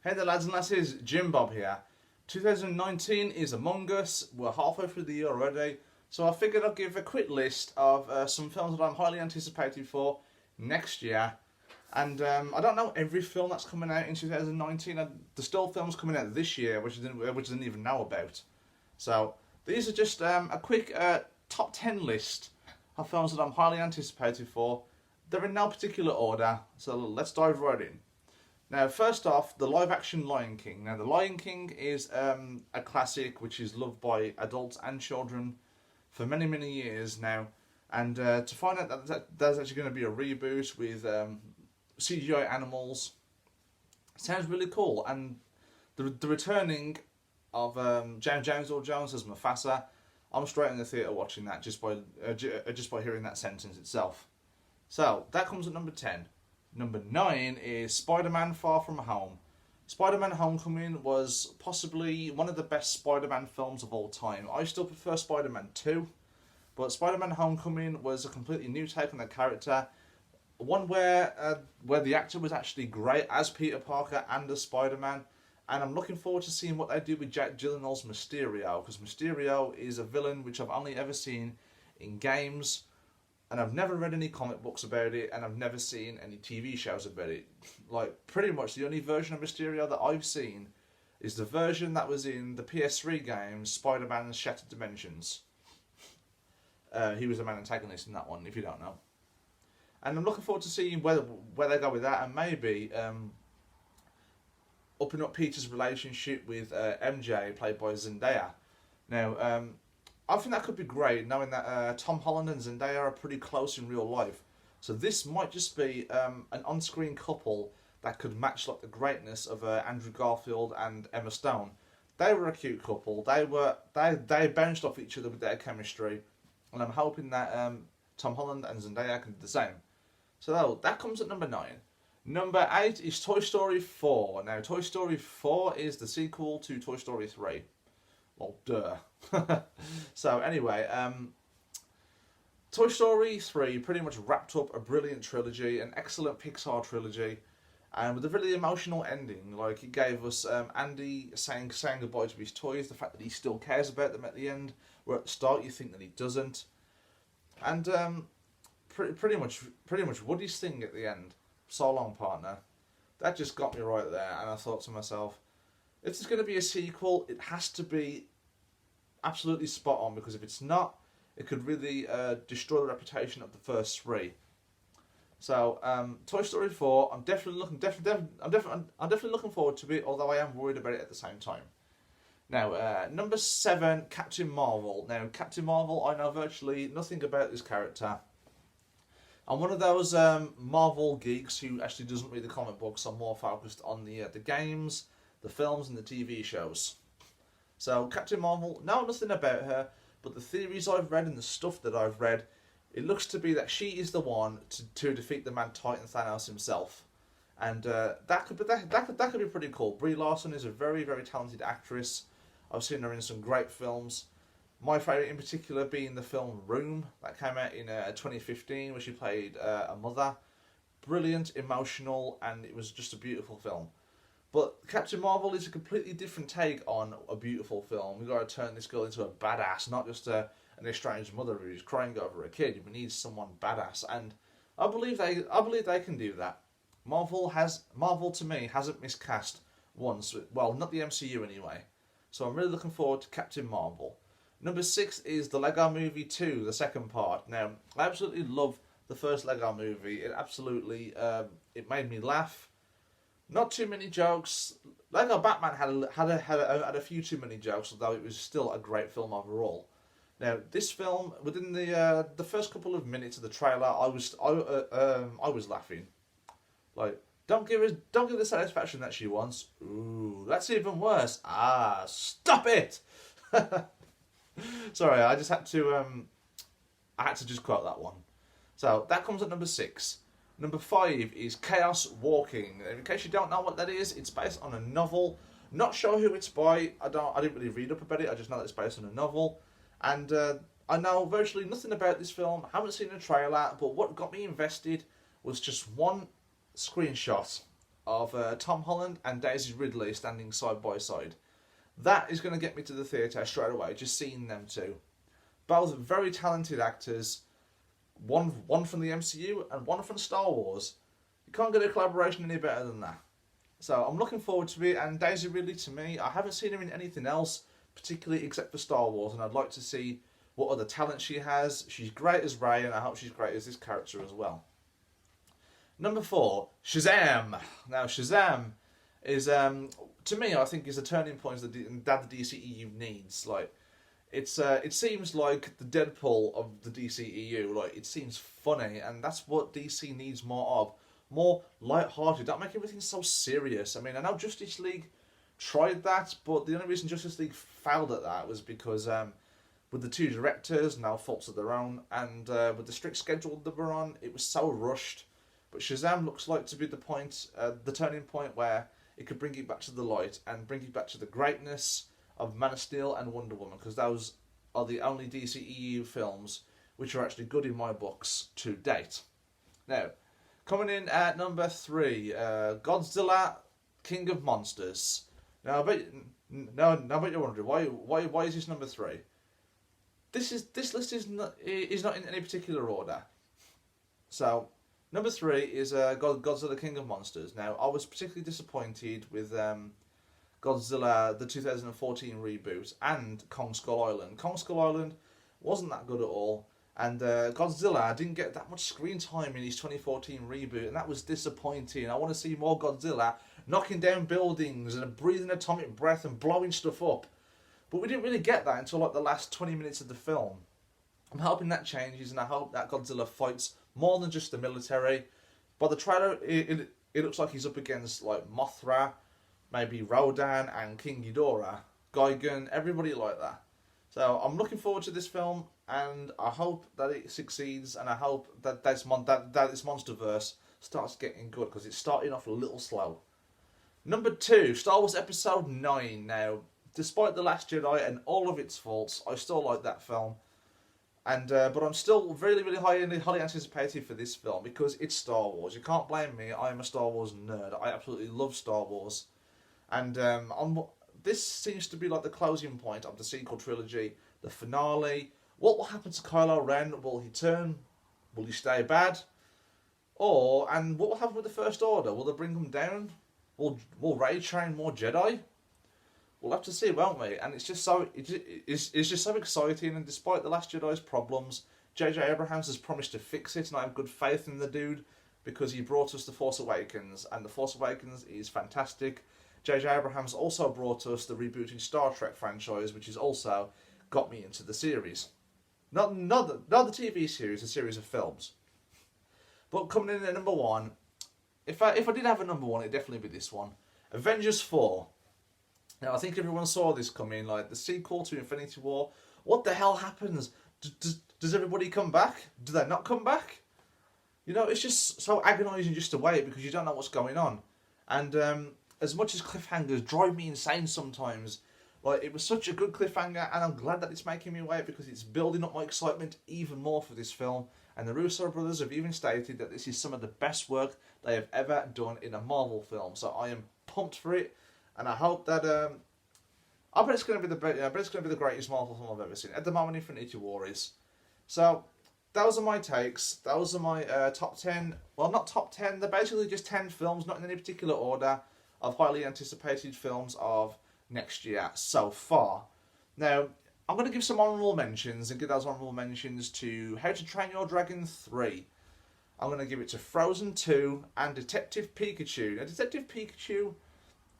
Hey there lads and lasses, Jim Bob here. 2019 is among us, we're halfway through the year already, so I figured I'd give a quick list of some films that I'm highly anticipated for next year. And I don't know every film that's coming out in 2019, there's still films coming out this year which I didn't even know about. So these are just a quick top 10 list of films that I'm highly anticipated for. They're in no particular order, so let's dive right in. Now, first off, the live-action Lion King. Now, the Lion King is a classic which is loved by adults and children for many, many years now. And to find out that there's actually going to be a reboot with CGI animals sounds really cool. And the returning of James Earl Jones as Mufasa, I'm straight in the theatre watching that just by hearing that sentence itself. So that comes at number 10. Number 9 is Spider-Man Far From Home. Spider-Man Homecoming was possibly one of the best Spider-Man films of all time. I still prefer Spider-Man 2, but Spider-Man Homecoming was a completely new take on the character. One where the actor was actually great as Peter Parker and as Spider-Man. And I'm looking forward to seeing what they do with Jack Gyllenhaal's Mysterio, because Mysterio is a villain which I've only ever seen in games. And I've never read any comic books about it, and I've never seen any TV shows about it. Like, pretty much the only version of Mysterio that I've seen is the version that was in the PS3 game, Spider-Man Shattered Dimensions. He was the main antagonist in that one, if you don't know. And I'm looking forward to seeing where they go with that, and maybe upping up Peter's relationship with MJ, played by Zendaya. Now, I think that could be great, knowing that Tom Holland and Zendaya are pretty close in real life. So this might just be an on-screen couple that could match like the greatness of Andrew Garfield and Emma Stone. They were a cute couple. They bounced off each other with their chemistry, and I'm hoping that Tom Holland and Zendaya can do the same. So that comes at number 9. Number 8 is Toy Story 4. Now, Toy Story 4 is the sequel to Toy Story 3. Well, duh. So anyway, Toy Story 3 pretty much wrapped up a brilliant trilogy, an excellent Pixar trilogy, and with a really emotional ending. Like, it gave us Andy saying goodbye to his toys, the fact that he still cares about them at the end, where at the start you think that he doesn't. And pretty much Woody's thing at the end, "So long, partner," that just got me right there, and I thought to myself, if there's going to be a sequel, it has to be absolutely spot on, because if it's not, it could really destroy the reputation of the first 3. So, Toy Story 4, I'm definitely looking forward to it, although I am worried about it at the same time. Now, number 7, Captain Marvel. Now, Captain Marvel, I know virtually nothing about this character. I'm one of those Marvel geeks who actually doesn't read the comic books. I'm more focused on the games, the films and the TV shows. So Captain Marvel, know nothing about her, but the theories I've read and the stuff that I've read, it looks to be that she is the one to defeat the Mad Titan Thanos himself, and that could be pretty cool. Brie Larson is a very, very talented actress. I've seen her in some great films. My favourite in particular being the film Room that came out in 2015, where she played a mother. Brilliant, emotional, and it was just a beautiful film. But Captain Marvel is a completely different take on a beautiful film. We've got to turn this girl into a badass, not just an estranged mother who's crying over a kid. We need someone badass, and I believe they can do that. Marvel to me hasn't miscast once. Well, not the MCU anyway. So I'm really looking forward to Captain Marvel. Number 6 is the Lego Movie 2, the second part. Now, I absolutely love the first Lego Movie. It absolutely it made me laugh. Not too many jokes. Lego Batman had a few too many jokes, although it was still a great film overall. Now, this film, within the first couple of minutes of the trailer, I was laughing. Like, don't give her the satisfaction that she wants. Ooh, that's even worse. Ah, stop it! Sorry, I had to just quote that one. So that comes at number 6. Number 5 is Chaos Walking. In case you don't know what that is, it's based on a novel. Not sure who it's by. I didn't really read up about it. I just know that it's based on a novel, and I know virtually nothing about this film. Haven't seen a trailer, but what got me invested was just one screenshot of Tom Holland and Daisy Ridley standing side by side. That is going to get me to the theatre straight away, just seeing them two. Both very talented actors, one from the MCU and one from Star Wars. You can't get a collaboration any better than that. So I'm looking forward to it, and Daisy Ridley, to me, I haven't seen her in anything else, particularly except for Star Wars, and I'd like to see what other talent she has. She's great as Rey, and I hope she's great as this character as well. Number 4, Shazam. Now, Shazam is, to me, I think is a turning point that the DCEU needs. Like, it seems like the Deadpool of the DCEU. Like, it seems funny, and that's what DC needs more of. More light-hearted. Don't make everything so serious. I mean, I know Justice League tried that, but the only reason Justice League failed at that was because with the two directors, now faults of their own, and with the strict schedule that we're on, it was so rushed. But Shazam looks like to be the turning point where it could bring it back to the light and bring it back to the greatness of Man of Steel and Wonder Woman, because those are the only DCEU films which are actually good in my books to date. Now, coming in at number 3, Godzilla, King of Monsters. Now, I bet you're wondering why is this number 3? This list is not in any particular order. So, number 3 is Godzilla, King of Monsters. Now, I was particularly disappointed with Godzilla, the 2014 reboot, and Kong Skull Island. Kong Skull Island wasn't that good at all. And Godzilla didn't get that much screen time in his 2014 reboot, and that was disappointing. I want to see more Godzilla knocking down buildings and breathing atomic breath and blowing stuff up. But we didn't really get that until like the last 20 minutes of the film. I'm hoping that changes, and I hope that Godzilla fights more than just the military. By the trailer, it looks like he's up against like Mothra, maybe Rodan and King Ghidorah, Gigan, everybody like that. So I'm looking forward to this film, and I hope that it succeeds, and I hope that this MonsterVerse starts getting good, because it's starting off a little slow. Number 2, Star Wars Episode 9. Now, despite The Last Jedi and all of its faults, I still like that film. And but I'm still really, really highly anticipated for this film, because it's Star Wars. You can't blame me. I am a Star Wars nerd. I absolutely love Star Wars. And this seems to be like the closing point of the sequel trilogy, the finale. What will happen to Kylo Ren? Will he turn? Will he stay bad? And what will happen with the First Order? Will they bring him down? Will Rey train more Jedi? We'll have to see, won't we? And it's just so exciting. And despite The Last Jedi's problems, J.J. Abrams has promised to fix it, and I have good faith in the dude, because he brought us The Force Awakens, and The Force Awakens is fantastic. J.J. Abrams also brought us the rebooting Star Trek franchise, which has also got me into the series. Not the TV series, a series of films. But coming in at number 1, if I did have a number 1, it'd definitely be this one. Avengers 4. Now, I think everyone saw this coming, like the sequel to Infinity War. What the hell happens? Does everybody come back? Do they not come back? You know, it's just so agonising just to wait, because you don't know what's going on. And as much as cliffhangers drive me insane sometimes, like, it was such a good cliffhanger, and I'm glad that it's making me wait, because it's building up my excitement even more for this film. And the Russo brothers have even stated that this is some of the best work they have ever done in a Marvel film. So I am pumped for it, and I hope that I bet it's going to be the greatest Marvel film I've ever seen. At the moment, Infinity War is. So those are my takes. Those are my top 10. Well, not top 10. They're basically just 10 films, not in any particular order, of highly anticipated films of next year so far. Now, I'm going to give some honourable mentions, and give those honourable mentions to How to Train Your Dragon 3. I'm going to give it to Frozen 2 and Detective Pikachu. Now, Detective Pikachu,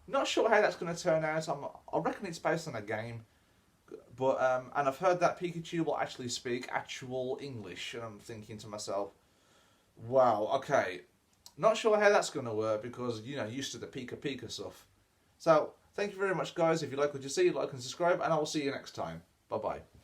not sure how that's going to turn out. I reckon it's based on a game, but and I've heard that Pikachu will actually speak actual English, and I'm thinking to myself, wow, okay, not sure how that's going to work, because, you know, used to the Pika stuff. So, thank you very much, guys. If you like what you see, like and subscribe, and I will see you next time. Bye-bye.